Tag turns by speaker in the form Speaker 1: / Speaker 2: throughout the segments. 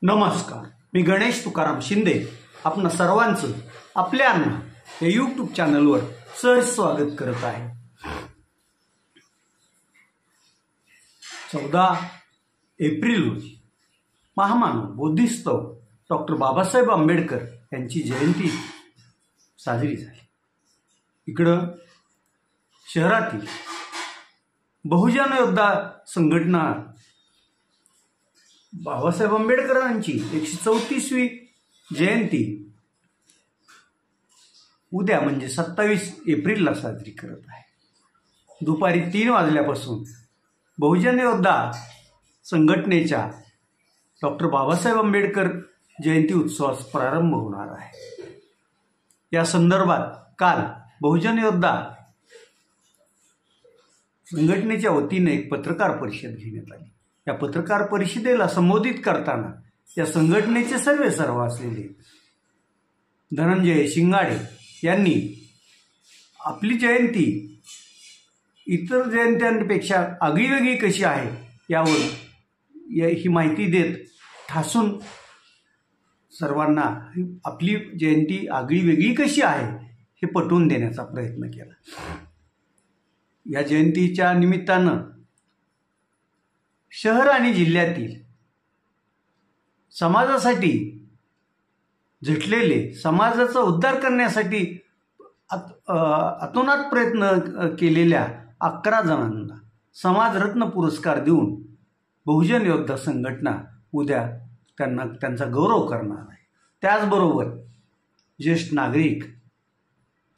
Speaker 1: नमस्कार, मी गणेश तुकाराम शिंदे आपण सर्वांचं आपल्या अण्णा या यूट्यूब चॅनलवर सहर्ष स्वागत करत आहे। 14 एप्रिल रोजी महामानव बोधिसत्व डॉक्टर बाबासाहेब आंबेडकर यांची जयंती साजरी झाली। इकडं शहरातील बहुजन योद्धा संघटना बाबासाहेब आंबेडकरांची 134वी जयंती उद्या म्हणजे 27 एप्रिलला साजरी करत आहे। दुपारी 3 वाजल्यापासून बहुजन योद्धा संघटनेच्या डॉक्टर बाबासाहेब आंबेडकर जयंती उत्सवास प्रारंभ होणार आहे। या संदर्भात काल बहुजन योद्धा संघटनेच्या वतीने एक पत्रकार परिषद घेण्यात आली। या पत्रकार परिषदेला संबोधित करताना या संघटनेचे सर्व असलेले धनंजय शिंगाडे यांनी आपली जयंती इतर जयंत्यांपेक्षा आगळीवेगळी कशी आहे यावर ही माहिती देत ठासून सर्वांना आपली जयंती आगळीवेगळी कशी आहे हे पटवून देण्याचा प्रयत्न केला। या जयंतीच्या निमित्तानं शहर आणि जिल्ह्यातील समाजासाठी झटलेले समाजाचा उद्धार करण्यासाठी अतोनात प्रयत्न केलेल्या 11 जणांना समाजरत्न पुरस्कार देऊन बहुजन योद्धा संघटना उद्या त्यांचा गौरव करणार आहे। त्याचबरोबर ज्येष्ठ नागरिक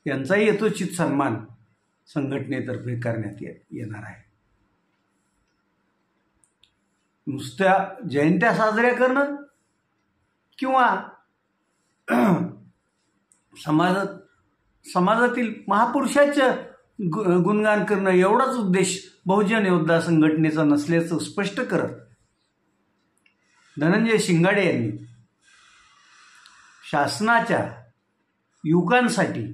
Speaker 1: यांचाही यथोचित सन्मान संघटनेतर्फे करण्यात येणार आहे। नुसत्या जयंत्या साजऱ्या करणं किंवा समाजातील महापुरुषाचे गुणगान करणं एवढाच उद्देश बहुजन योद्धा संघटनेचा नसल्याचं स्पष्ट करत धनंजय शिंगाडे यांनी शासनाच्या युवकांसाठी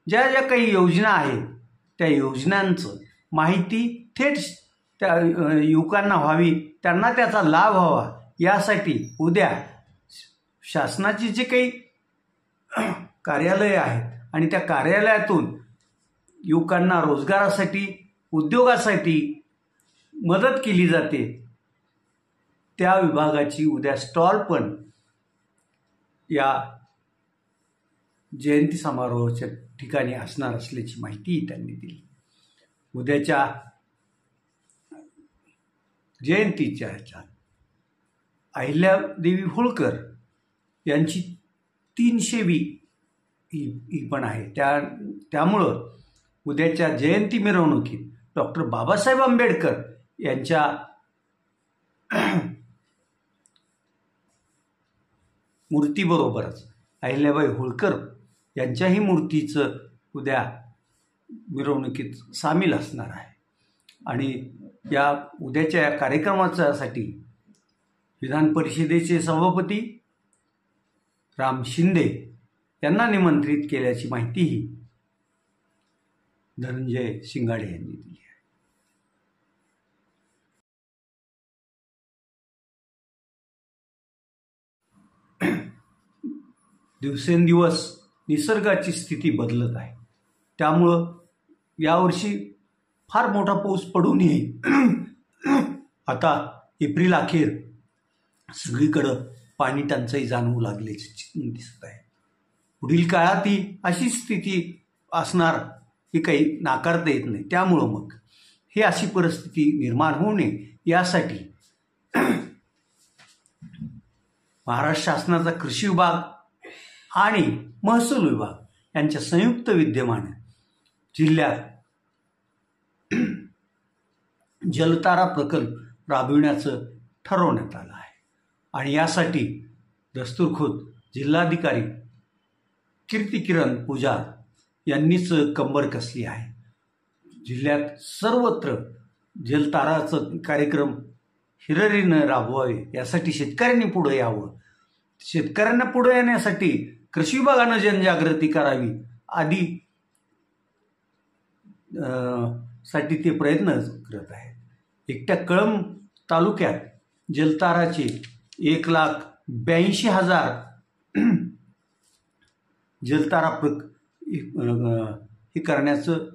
Speaker 1: ज्या ज्या काही योजना आहेत त्या योजनांचं माहिती थेट त्या युवकांना व्हावी, त्यांना त्याचा लाभ व्हावा यासाठी उद्या शासनाची जे काही कार्यालय आहेत आणि त्या कार्यालयातून युवकांना रोजगारासाठी उद्योगासाठी मदत केली जाते त्या विभागाची उद्या स्टॉल पण या जयंती समारोहाच्या ठिकाणी असणार असल्याची माहिती त्यांनी दिली। उद्याच्या जयंतीच्या ह्याच्यात अहिल्यादेवी होळकर यांची 300वी ही पण आहे। त्यामुळं उद्याच्या जयंती मिरवणुकीत डॉक्टर बाबासाहेब आंबेडकर यांच्या मूर्तीबरोबरच अहिल्याबाई होळकर यांच्याही मूर्तीचं उद्या मिरवणुकीत सामील असणार आहे। आणि या उद्याच्या कार्यक्रमासाठी विधान परिषदेचे सभापती राम शिंदे यांना निमंत्रित केल्याची माहितीही धनंजय शिंगाडे यांनी दिली आहे। दिवसेंदिवस निसर्गाची स्थिती बदलत आहे, त्यामुळं यावर्षी फार मोठा पाऊस पडू नये। आता एप्रिल अखेर सगळीकडं पाणी टंचाई जाणवू लागल्याचे दिसत आहे। पुढील काळातही अशी स्थिती असणार ही काही नाकारता येत नाही। त्यामुळं मग हे अशी परिस्थिती निर्माण होऊ नये यासाठी महाराष्ट्र शासनाचा कृषी विभाग आणि महसूल विभाग यांच्या संयुक्त विद्यमाने जिल्ह्यात जलतारा प्रकल्प राबविण्याचं ठरवण्यात आलं आहे। आणि यासाठी दस्तूरखुद जिल्हाधिकारी कीर्तिकिरण पुजार यांनीच कंबर कसली आहे। जिल्ह्यात सर्वत्र जलताराचं कार्यक्रम हिरिरीनं राबवावे यासाठी शेतकऱ्यांनी पुढे यावं। शेतकऱ्यांना पुढे येण्यासाठी कृषी विभागानं जनजागृती करावी आदी साठी ते प्रयत्न करत आहेत। एकट्या कळंब तालुक्यात जलताराचे 1,00,000 82,000 जलतारा हे करण्याचं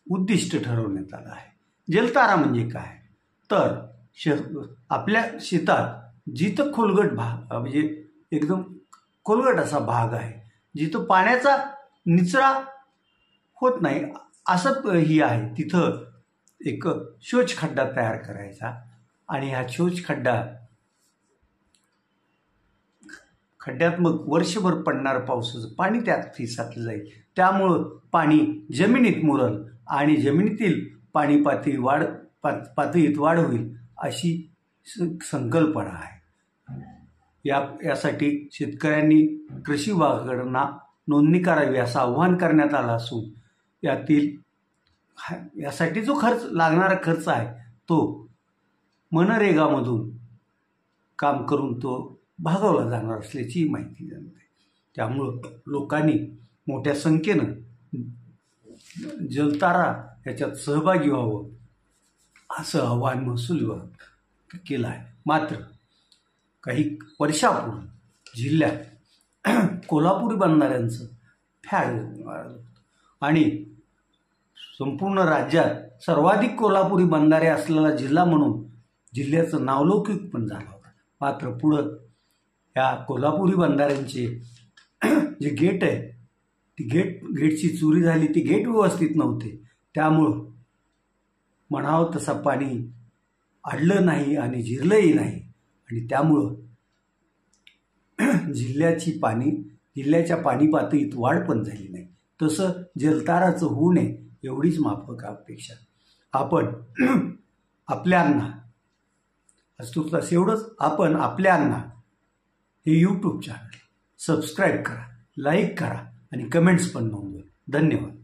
Speaker 1: उद्दिष्ट ठरवण्यात आलं आहे. जलतारा म्हणजे काय तर आपल्या शेतात जिथं खोलगट भाग म्हणजे एकदम खोलगट असा भाग आहे, जिथं पाण्याचा निचरा होत नाही असं ही आहे, तिथं एक शोच खड्डा तयार करायचा आणि हा शोच खड्ड्यात मग वर्षभर पडणारं पावसाचं पाणी त्यात साचलं जाईल. त्यामुळं पाणी जमिनीत मुरल आणि जमिनीतील पाणी पातळीत वाढ होईल अशी संकल्पना आहे. यासाठी शेतकऱ्यांनी कृषी विभागाकडून नोंदणी करावी असं आवाहन करण्यात आलं असून यासाठी जो लागणारा खर्च आहे तो मनरेगामधून काम करून तो भागवला जाणार असल्याची माहिती देते. त्यामुळं लोकांनी मोठ्या संख्येनं जलतारा याच्यात सहभागी व्हावं असं आवाहन महसूल विभाग केलं आहे. मात्र काही वर्षापूर्वी जिल्ह्यात कोल्हापुरी बंधाऱ्यांचं फॅड आणि संपूर्ण राज्यात सर्वाधिक कोल्हापुरी बंधारे असलेला जिल्हा म्हणून जिल्ह्याचं नावलौकिक पण झालं होतं. मात्र पुढं या कोल्हापुरी बंधाऱ्यांचे जे गेट आहे ती गेटची चोरी झाली, ती गेट व्यवस्थित नव्हते, त्यामुळं म्हणावं तसं पाणी अडलं नाही आणि जिरलंही नाही आणि त्यामुळं जिल्ह्याच्या पाणी पातळीत वाढ पण झाली नाही. तसं जलताराचं होऊ नये एवढीच माफक अपेक्षा आपण आपल्यांना तुर्तास एवढंच. आपण आपल्यांना हे यूट्यूब चॅनल सबस्क्राईब करा, लाईक करा आणि कमेंट्स पण नोंदवा. धन्यवाद.